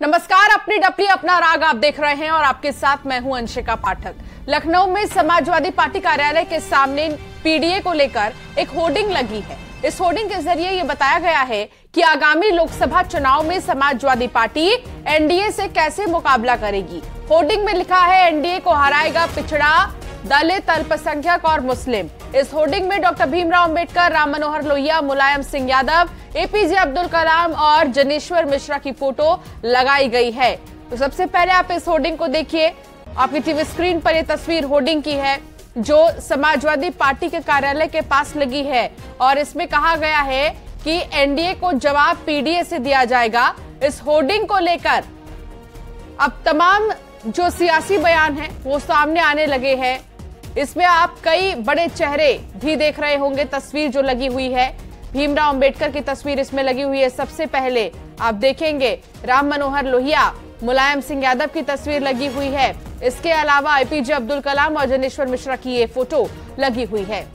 नमस्कार, अपनी डपली अपना राग आप देख रहे हैं और आपके साथ मैं हूं अंशिका पाठक। लखनऊ में समाजवादी पार्टी कार्यालय के सामने पीडीए को लेकर एक होर्डिंग लगी है। इस होर्डिंग के जरिए ये बताया गया है कि आगामी लोकसभा चुनाव में समाजवादी पार्टी एनडीए से कैसे मुकाबला करेगी। होर्डिंग में लिखा है, एनडीए को हराएगा पिछड़ा, दलित, अल्पसंख्यक और मुस्लिम। इस होर्डिंग में डॉक्टर भीमराव अंबेडकर, राम मनोहर लोहिया, मुलायम सिंह यादव, एपीजे अब्दुल कलाम और जनेश्वर मिश्रा की फोटो लगाई गई है। तो सबसे पहले आप इस होर्डिंग को देखिए। आपकी टीवी स्क्रीन पर यह तस्वीर होर्डिंग की है जो समाजवादी पार्टी के कार्यालय के पास लगी है और इसमें कहा गया है कि एनडीए को जवाब पीडीए से दिया जाएगा। इस होर्डिंग को लेकर अब तमाम जो सियासी बयान हैं वो सामने आने लगे हैं। इसमें आप कई बड़े चेहरे भी देख रहे होंगे। तस्वीर जो लगी हुई है, भीमराव अंबेडकर की तस्वीर इसमें लगी हुई है। सबसे पहले आप देखेंगे राम मनोहर लोहिया, मुलायम सिंह यादव की तस्वीर लगी हुई है। इसके अलावा एपीजे अब्दुल कलाम और जनेश्वर मिश्रा की ये फोटो लगी हुई है।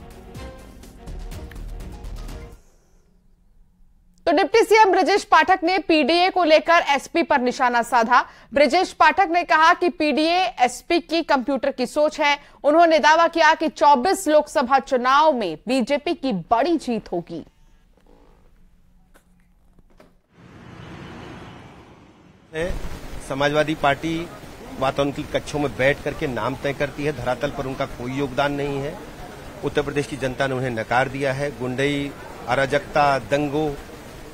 तो डिप्टी सीएम ब्रजेश पाठक ने पीडीए को लेकर एसपी पर निशाना साधा। ब्रजेश पाठक ने कहा कि पीडीए एसपी की कंप्यूटर की सोच है। उन्होंने दावा किया कि 24 लोकसभा चुनाव में बीजेपी की बड़ी जीत होगी। समाजवादी पार्टी वातानुकूलित कक्षों में बैठ करके नाम तय करती है, धरातल पर उनका कोई योगदान नहीं है। उत्तर प्रदेश की जनता ने उन्हें नकार दिया है। गुंडई, अराजकता, दंगों,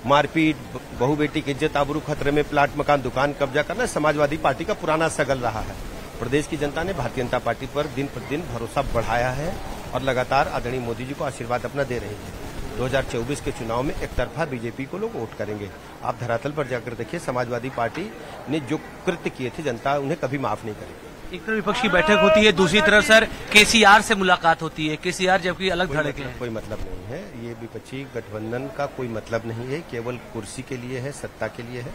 मारपीट, बहू बेटी की इज्जत आबरू खतरे में, प्लाट मकान दुकान कब्जा करना समाजवादी पार्टी का पुराना सगल रहा है। प्रदेश की जनता ने भारतीय जनता पार्टी पर दिन प्रतिदिन भरोसा बढ़ाया है और लगातार आदरणीय मोदी जी को आशीर्वाद अपना दे रही है। 2024 के चुनाव में एक तरफा बीजेपी को लोग वोट करेंगे। आप धरातल पर जाकर देखिए, समाजवादी पार्टी ने जो कृत्य किए थे जनता उन्हें कभी माफ नहीं करेगी। एक तरफ विपक्ष की बैठक होती है, दूसरी तरफ सर केसीआर से मुलाकात होती है। केसीआर जबकि अलग धड़के हैं। कोई मतलब नहीं है, ये विपक्षी गठबंधन का कोई मतलब नहीं है। केवल कुर्सी के लिए है, सत्ता के लिए है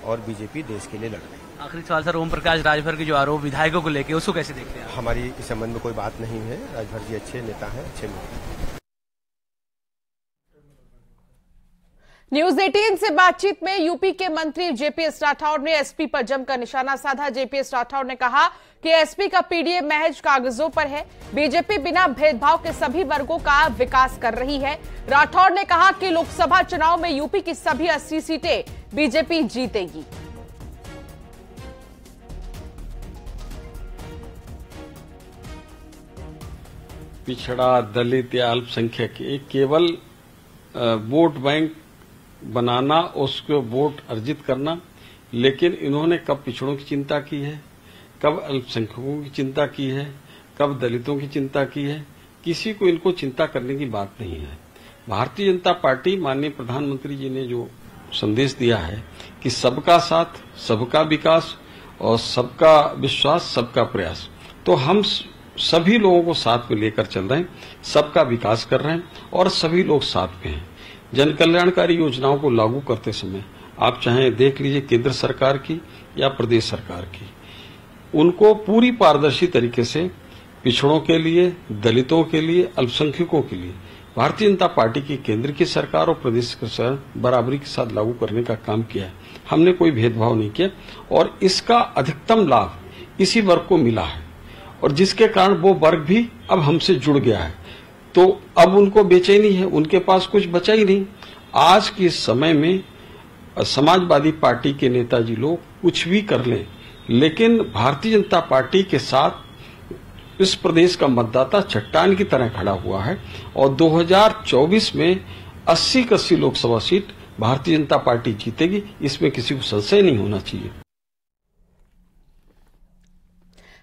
और बीजेपी देश के लिए लड़ रही है। आखिरी सवाल सर, ओम प्रकाश राजभर के जो आरोप विधायकों को लेकर, उसको कैसे देखते हैं? हमारी इस संबंध में कोई बात नहीं है। राजभर जी अच्छे नेता हैं, अच्छे लोग हैं। न्यूज 18 से बातचीत में यूपी के मंत्री जेपीएस राठौड़ ने एसपी पर जमकर निशाना साधा। जेपीएस राठौड़ ने कहा कि एसपी का पीडीए महज कागजों पर है। बीजेपी बिना भेदभाव के सभी वर्गों का विकास कर रही है। राठौड़ ने कहा कि लोकसभा चुनाव में यूपी की सभी 80 सीटें बीजेपी जीतेगी। पिछड़ा, दलित या अल्पसंख्यक एक केवल वोट बैंक बनाना, उसको वोट अर्जित करना, लेकिन इन्होंने कब पिछड़ों की चिंता की है, कब अल्पसंख्यकों की चिंता की है, कब दलितों की चिंता की है? किसी को इनको चिंता करने की बात नहीं है। भारतीय जनता पार्टी, माननीय प्रधानमंत्री जी ने जो संदेश दिया है कि सबका साथ, सबका विकास और सबका विश्वास, सबका प्रयास, तो हम सभी लोगों को साथ में लेकर चल रहे हैं, सबका विकास कर रहे हैं और सभी लोग साथ में हैं। जन कल्याणकारी योजनाओं को लागू करते समय आप चाहे देख लीजिए केंद्र सरकार की या प्रदेश सरकार की, उनको पूरी पारदर्शी तरीके से पिछड़ों के लिए, दलितों के लिए, अल्पसंख्यकों के लिए भारतीय जनता पार्टी की केंद्र की सरकार और प्रदेश की सरकार बराबरी के साथ लागू करने का काम किया है। हमने कोई भेदभाव नहीं किया और इसका अधिकतम लाभ इसी वर्ग को मिला है और जिसके कारण वो वर्ग भी अब हमसे जुड़ गया है। तो अब उनको बेचैनी है, उनके पास कुछ बचा ही नहीं। आज के समय में समाजवादी पार्टी के नेताजी लोग कुछ भी कर लें, लेकिन भारतीय जनता पार्टी के साथ इस प्रदेश का मतदाता चट्टान की तरह खड़ा हुआ है और 2024 में 80 लोकसभा सीट भारतीय जनता पार्टी जीतेगी, इसमें किसी को संशय नहीं होना चाहिए।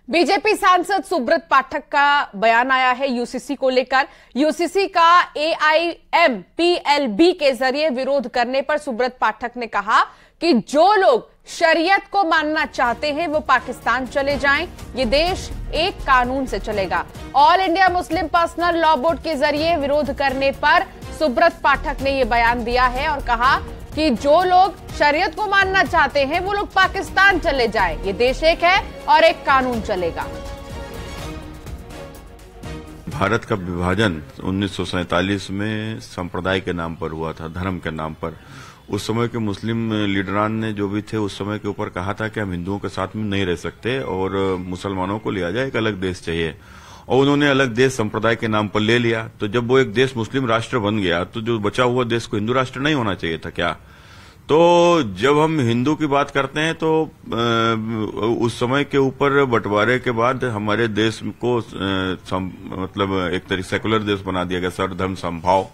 बीजेपी सांसद सुब्रत पाठक का बयान आया है यूसीसी को लेकर। यूसीसी का एआईएमपीएलबी के जरिए विरोध करने पर सुब्रत पाठक ने कहा कि जो लोग शरीयत को मानना चाहते हैं वो पाकिस्तान चले जाएं, ये देश एक कानून से चलेगा। All India Muslim personal law board के जरिए विरोध करने पर सुब्रत पाठक ने ये बयान दिया है और कहा कि जो लोग शरीयत को मानना चाहते हैं वो लोग पाकिस्तान चले जाएं, ये देश एक है और एक कानून चलेगा। भारत का विभाजन 1947 में संप्रदाय के नाम पर हुआ था, धर्म के नाम पर। उस समय के मुस्लिम लीडरान ने जो भी थे उस समय के ऊपर कहा था कि हम हिंदुओं के साथ में नहीं रह सकते और मुसलमानों को लिया जाए, एक अलग देश चाहिए, और उन्होंने अलग देश संप्रदाय के नाम पर ले लिया। तो जब वो एक देश मुस्लिम राष्ट्र बन गया तो जो बचा हुआ देश को हिंदू राष्ट्र नहीं होना चाहिए था क्या? तो जब हम हिंदू की बात करते हैं तो उस समय के ऊपर बंटवारे के बाद हमारे देश को मतलब एक तरीके सेकुलर देश बना दिया गया, सर्वधर्म समभाव।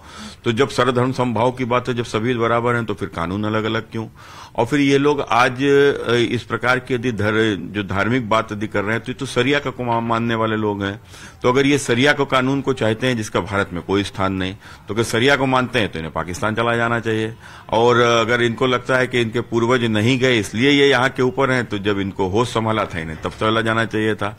तो जब सर्वधर्म समभाव की बात है, जब सभी बराबर हैं, तो फिर कानून अलग अलग क्यों? और फिर ये लोग आज इस प्रकार की यदि जो धार्मिक बात यदि कर रहे हैं तो ये तो सरिया का मानने वाले लोग हैं। तो अगर ये सरिया को कानून को चाहते हैं जिसका भारत में कोई स्थान नहीं, तो अगर सरिया को मानते हैं तो इन्हें पाकिस्तान चला जाना चाहिए। और अगर इनको लगता है कि इनके पूर्वज नहीं गए इसलिए ये यहाँ के ऊपर हैं, तो जब इनको होश संभाला था इन्हें तब चला जाना चाहिए था।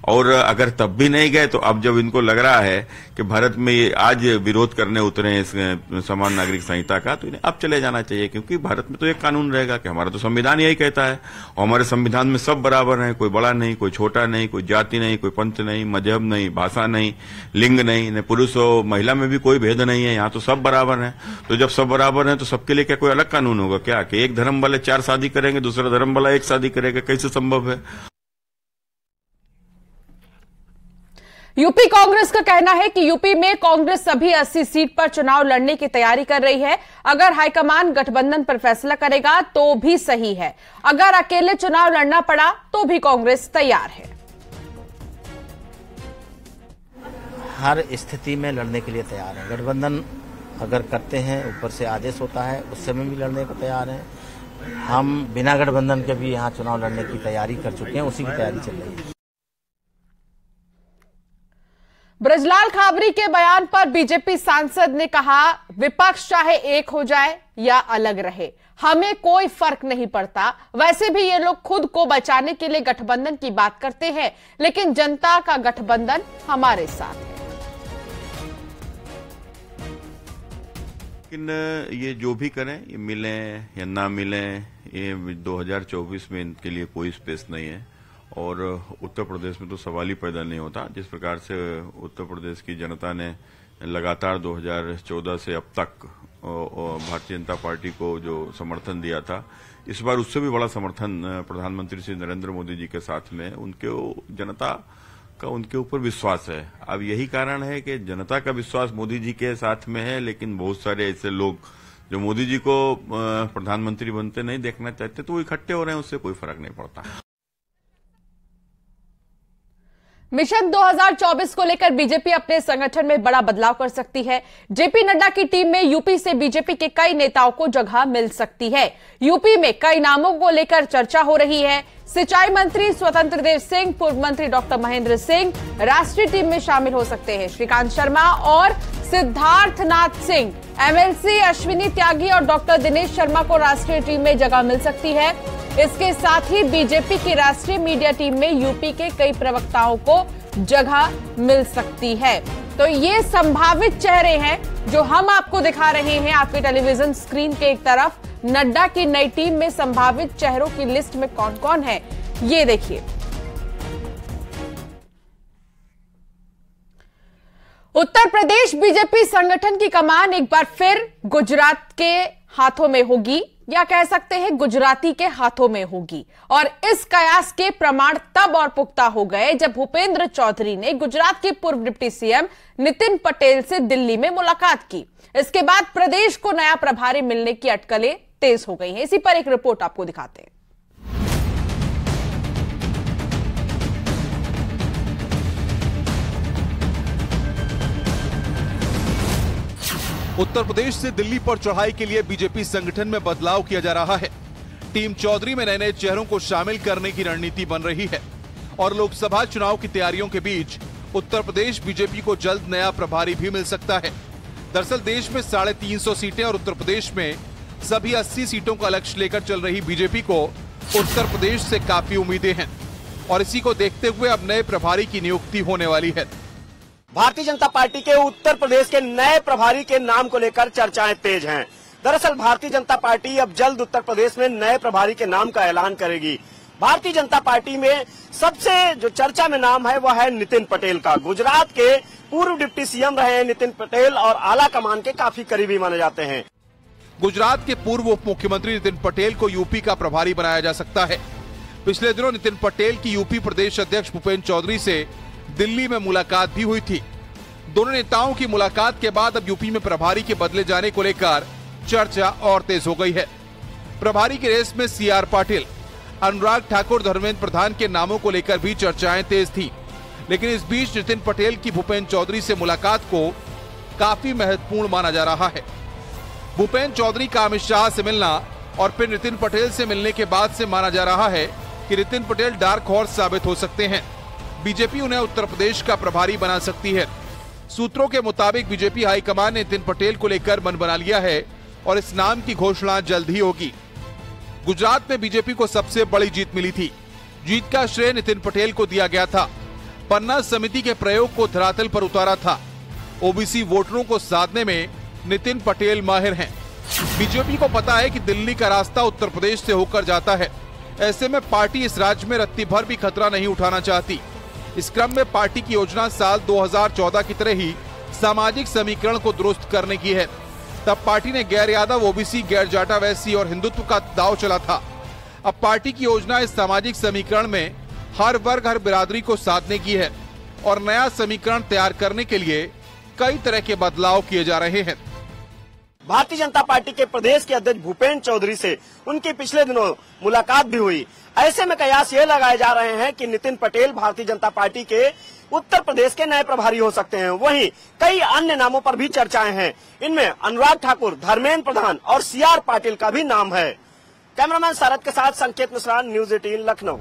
और अगर तब भी नहीं गए तो अब जब इनको लग रहा है कि भारत में ये आज विरोध करने उतरे हैं इस समान नागरिक संहिता का, तो इन्हें अब चले जाना चाहिए, क्योंकि भारत में तो एक कानून रहेगा कि हमारा तो संविधान यही कहता है, और हमारे संविधान में सब बराबर हैं, कोई बड़ा नहीं, कोई छोटा नहीं, कोई जाति नहीं, कोई पंथ नहीं, मजहब नहीं, भाषा नहीं, लिंग नहीं, पुरुष और महिला में भी कोई भेद नहीं है, यहाँ तो सब बराबर हैं। तो जब सब बराबर हैं तो सबके लिए क्या कोई अलग कानून होगा क्या? कि एक धर्म वाले 4 शादी करेंगे, दूसरा धर्म वाला 1 शादी करेगा? कैसे संभव है? यूपी कांग्रेस का कहना है कि यूपी में कांग्रेस सभी 80 सीट पर चुनाव लड़ने की तैयारी कर रही है। अगर हाईकमान गठबंधन पर फैसला करेगा तो भी सही है, अगर अकेले चुनाव लड़ना पड़ा तो भी कांग्रेस तैयार है। हर स्थिति में लड़ने के लिए तैयार है। गठबंधन अगर करते हैं, ऊपर से आदेश होता है, उस समय भी लड़ने को तैयार है। हम बिना गठबंधन के भी यहाँ चुनाव लड़ने की तैयारी कर चुके हैं, उसी की तैयारी चल रही है। ब्रजलाल खाबरी के बयान पर बीजेपी सांसद ने कहा, विपक्ष चाहे एक हो जाए या अलग रहे, हमें कोई फर्क नहीं पड़ता। वैसे भी ये लोग खुद को बचाने के लिए गठबंधन की बात करते हैं, लेकिन जनता का गठबंधन हमारे साथ है। लेकिन ये जो भी करें, ये मिलें या ना मिलें, ये 2024 में इनके लिए कोई स्पेस नहीं है। और उत्तर प्रदेश में तो सवाल ही पैदा नहीं होता। जिस प्रकार से उत्तर प्रदेश की जनता ने लगातार 2014 से अब तक भारतीय जनता पार्टी को जो समर्थन दिया था, इस बार उससे भी बड़ा समर्थन प्रधानमंत्री श्री नरेंद्र मोदी जी के साथ में उनके जनता का उनके ऊपर विश्वास है। अब यही कारण है कि जनता का विश्वास मोदी जी के साथ में है, लेकिन बहुत सारे ऐसे लोग जो मोदी जी को प्रधानमंत्री बनते नहीं देखना चाहते, तो वो इकट्ठे हो रहे हैं, उससे कोई फर्क नहीं पड़ता। मिशन 2024 को लेकर बीजेपी अपने संगठन में बड़ा बदलाव कर सकती है। जेपी नड्डा की टीम में यूपी से बीजेपी के कई नेताओं को जगह मिल सकती है। यूपी में कई नामों को लेकर चर्चा हो रही है। सिंचाई मंत्री स्वतंत्र देव सिंह, पूर्व मंत्री डॉक्टर महेंद्र सिंह राष्ट्रीय टीम में शामिल हो सकते हैं। श्रीकांत शर्मा और सिद्धार्थनाथ सिंह, एमएलसी अश्विनी त्यागी और डॉक्टर दिनेश शर्मा को राष्ट्रीय टीम में जगह मिल सकती है। इसके साथ ही बीजेपी की राष्ट्रीय मीडिया टीम में यूपी के कई प्रवक्ताओं को जगह मिल सकती है। तो ये संभावित चेहरे हैं जो हम आपको दिखा रहे हैं आपके टेलीविजन स्क्रीन के एक तरफ। नड्डा की नई टीम में संभावित चेहरों की लिस्ट में कौन कौन है, ये देखिए। उत्तर प्रदेश बीजेपी संगठन की कमान एक बार फिर गुजरात के हाथों में होगी, या कह सकते हैं गुजराती के हाथों में होगी। और इस कयास के प्रमाण तब और पुख्ता हो गए जब भूपेंद्र चौधरी ने गुजरात के पूर्व डिप्टी सीएम नितिन पटेल से दिल्ली में मुलाकात की। इसके बाद प्रदेश को नया प्रभारी मिलने की अटकलें तेज हो गई हैं। इसी पर एक रिपोर्ट आपको दिखाते हैं। उत्तर प्रदेश से दिल्ली पर चढ़ाई के लिए बीजेपी संगठन में बदलाव किया जा रहा है। टीम चौधरी में नए नए चेहरों को शामिल करने की रणनीति बन रही है और लोकसभा चुनाव की तैयारियों के बीच उत्तर प्रदेश बीजेपी को जल्द नया प्रभारी भी मिल सकता है। दरअसल देश में 350 सीटें और उत्तर प्रदेश में सभी 80 सीटों का लक्ष्य लेकर चल रही बीजेपी को उत्तर प्रदेश से काफी उम्मीदें हैं और इसी को देखते हुए अब नए प्रभारी की नियुक्ति होने वाली है। भारतीय जनता पार्टी के उत्तर प्रदेश के नए प्रभारी के नाम को लेकर चर्चाएं तेज हैं। दरअसल भारतीय जनता पार्टी अब जल्द उत्तर प्रदेश में नए प्रभारी के नाम का ऐलान करेगी। भारतीय जनता पार्टी में सबसे जो चर्चा में नाम है वह है नितिन पटेल का। गुजरात के पूर्व डिप्टी सीएम रहे हैं नितिन पटेल और आला कमान के काफी करीबी माने जाते हैं। गुजरात के पूर्व उप मुख्यमंत्री नितिन पटेल को यूपी का प्रभारी बनाया जा सकता है। पिछले दिनों नितिन पटेल की यूपी प्रदेश अध्यक्ष भूपेन्द्र चौधरी से दिल्ली में मुलाकात भी हुई थी। दोनों नेताओं की मुलाकात के बाद अब यूपी में प्रभारी के बदले जाने को लेकर चर्चा और तेज हो गई है। प्रभारी की रेस में सीआर पाटिल, अनुराग ठाकुर, धर्मेंद्र प्रधान के नामों को लेकर भी चर्चाएं तेज थी। लेकिन इस बीच नितिन पटेल की भूपेन्द्र चौधरी से मुलाकात को काफी महत्वपूर्ण माना जा रहा है। भूपेन्द्र चौधरी का अमित शाह से मिलना और फिर नितिन पटेल से मिलने के बाद से माना जा रहा है कि नितिन पटेल डार्क हॉर्स साबित हो सकते हैं। बीजेपी उन्हें उत्तर प्रदेश का प्रभारी बना सकती है। सूत्रों के मुताबिक बीजेपी हाईकमान ने नितिन पटेल को लेकर मन बना लिया है और इस नाम की घोषणा जल्द ही होगी। गुजरात में बीजेपी को सबसे बड़ी जीत मिली थी। जीत का श्रेय नितिन पटेल को दिया गया था। पन्ना समिति के प्रयोग को धरातल पर उतारा था। ओबीसी वोटरों को साधने में नितिन पटेल माहिर हैं। बीजेपी को पता है कि दिल्ली का रास्ता उत्तर प्रदेश से होकर जाता है। ऐसे में पार्टी इस राज्य में रत्ती भर भी खतरा नहीं उठाना चाहती। इस क्रम में पार्टी की योजना साल 2014 की तरह ही सामाजिक समीकरण को दुरुस्त करने की है। तब पार्टी ने गैर यादव, ओबीसी, गैर जाटा वैसी और हिंदुत्व का दांव चला था। अब पार्टी की योजना इस सामाजिक समीकरण में हर वर्ग, हर बिरादरी को साधने की है और नया समीकरण तैयार करने के लिए कई तरह के बदलाव किए जा रहे हैं। भारतीय जनता पार्टी के प्रदेश के अध्यक्ष भूपेन्द्र चौधरी से उनकी पिछले दिनों मुलाकात भी हुई। ऐसे में कयास ये लगाए जा रहे हैं कि नितिन पटेल भारतीय जनता पार्टी के उत्तर प्रदेश के नए प्रभारी हो सकते हैं। वहीं कई अन्य नामों पर भी चर्चाएं हैं। इनमें अनुराग ठाकुर, धर्मेंद्र प्रधान और सीआर पाटिल का भी नाम है। कैमरामैन शरद के साथ संकेत मिश्रा, न्यूज़ 18 लखनऊ।